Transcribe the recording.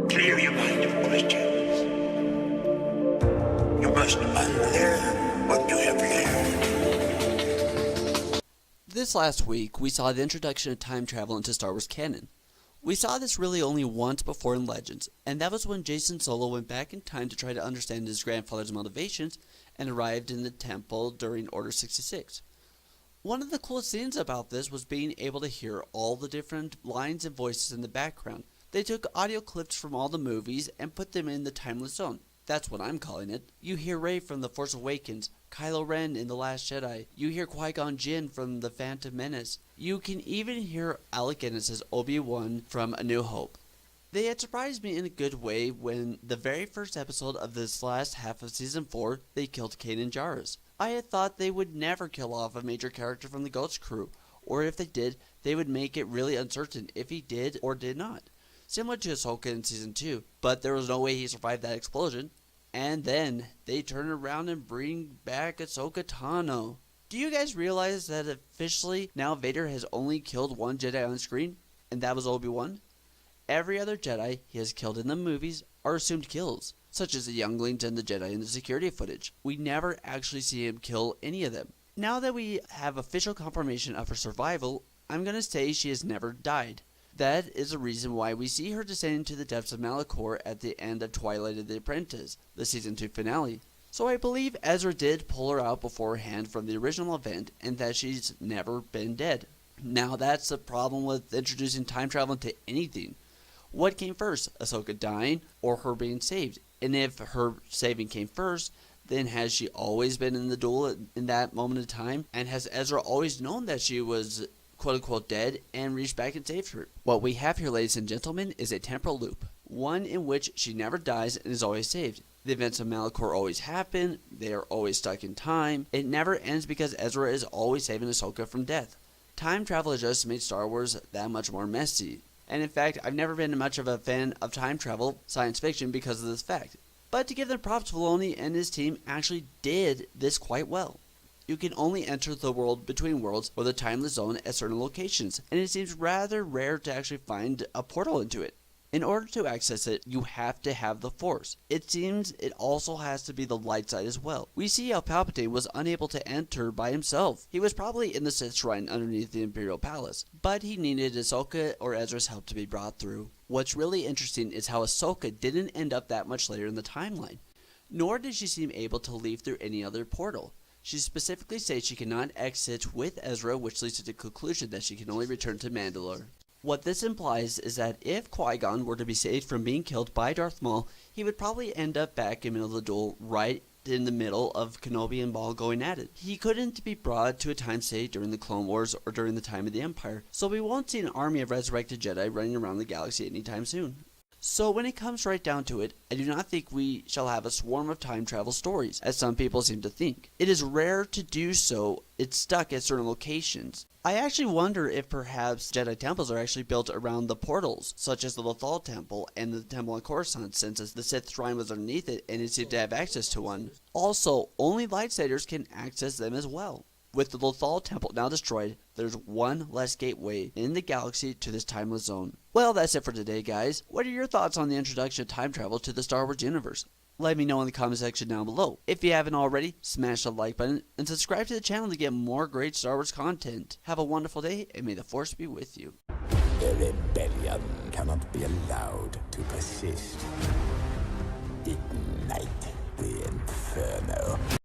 Clear your mind of questions. You must unlearn what you have learned. This last week, we saw the introduction of time travel into Star Wars canon. We saw this really only once before in Legends, and that was when Jacen Solo went back in time to try to understand his grandfather's motivations and arrived in the temple during Order 66. One of the coolest things about this was being able to hear all the different lines and voices in the background. They took audio clips from all the movies and put them in the Timeless Zone. That's what I'm calling it. You hear Rey from The Force Awakens, Kylo Ren in The Last Jedi. You hear Qui-Gon Jinn from The Phantom Menace. You can even hear Alec Guinness as Obi-Wan from A New Hope. They had surprised me in a good way when the very first episode of this last half of Season 4, they killed Kanan Jarrus. I had thought they would never kill off a major character from the Ghost Crew, or if they did, they would make it really uncertain if he did or did not. Similar to Ahsoka in Season 2, but there was no way he survived that explosion. And then, they turn around and bring back Ahsoka Tano. Do you guys realize that officially, now Vader has only killed one Jedi on screen, and that was Obi-Wan? Every other Jedi he has killed in the movies are assumed kills, such as the younglings and the Jedi in the security footage. We never actually see him kill any of them. Now that we have official confirmation of her survival, I'm gonna say she has never died. That is the reason why we see her descending to the depths of Malachor at the end of Twilight of the Apprentice, the Season 2 finale. So I believe Ezra did pull her out beforehand from the original event and that she's never been dead. Now that's the problem with introducing time travel into anything. What came first, Ahsoka dying or her being saved? And if her saving came first, then has she always been in the duel in that moment of time? And has Ezra always known that she was quote-unquote dead and reached back and saved her? What we have here, ladies and gentlemen, is a temporal loop. One in which she never dies and is always saved. The events of Malachor always happen, they are always stuck in time. It never ends because Ezra is always saving Ahsoka from death. Time travel has just made Star Wars that much more messy. And in fact, I've never been much of a fan of time travel science fiction because of this fact. But to give them props, Filoni and his team actually did this quite well. You can only enter the world between worlds or the timeless zone at certain locations, and it seems rather rare to actually find a portal into it. In order to access it, you have to have the Force. It seems it also has to be the light side as well. We see how Palpatine was unable to enter by himself. He was probably in the Sith Shrine underneath the Imperial Palace, but he needed Ahsoka or Ezra's help to be brought through. What's really interesting is how Ahsoka didn't end up that much later in the timeline, nor did she seem able to leave through any other portal. She specifically states she cannot exit with Ezra, which leads to the conclusion that she can only return to Mandalore. What this implies is that if Qui-Gon were to be saved from being killed by Darth Maul, he would probably end up back in the middle of the duel, right in the middle of Kenobi and Maul going at it. He couldn't be brought to a time state during the Clone Wars or during the time of the Empire, so we won't see an army of resurrected Jedi running around the galaxy anytime soon. So when it comes right down to it, I do not think we shall have a swarm of time travel stories, as some people seem to think. It is rare to do so, it's stuck at certain locations. I actually wonder if perhaps Jedi temples are actually built around the portals, such as the Lothal Temple and the Temple on Coruscant, since the Sith Shrine was underneath it and it seemed to have access to one. Also, only lightsiders can access them as well. With the Lothal Temple now destroyed, there's one less gateway in the galaxy to this timeless zone. Well, that's it for today, guys. What are your thoughts on the introduction of time travel to the Star Wars universe? Let me know in the comment section down below. If you haven't already, smash the like button and subscribe to the channel to get more great Star Wars content. Have a wonderful day, and may the Force be with you. The rebellion cannot be allowed to persist.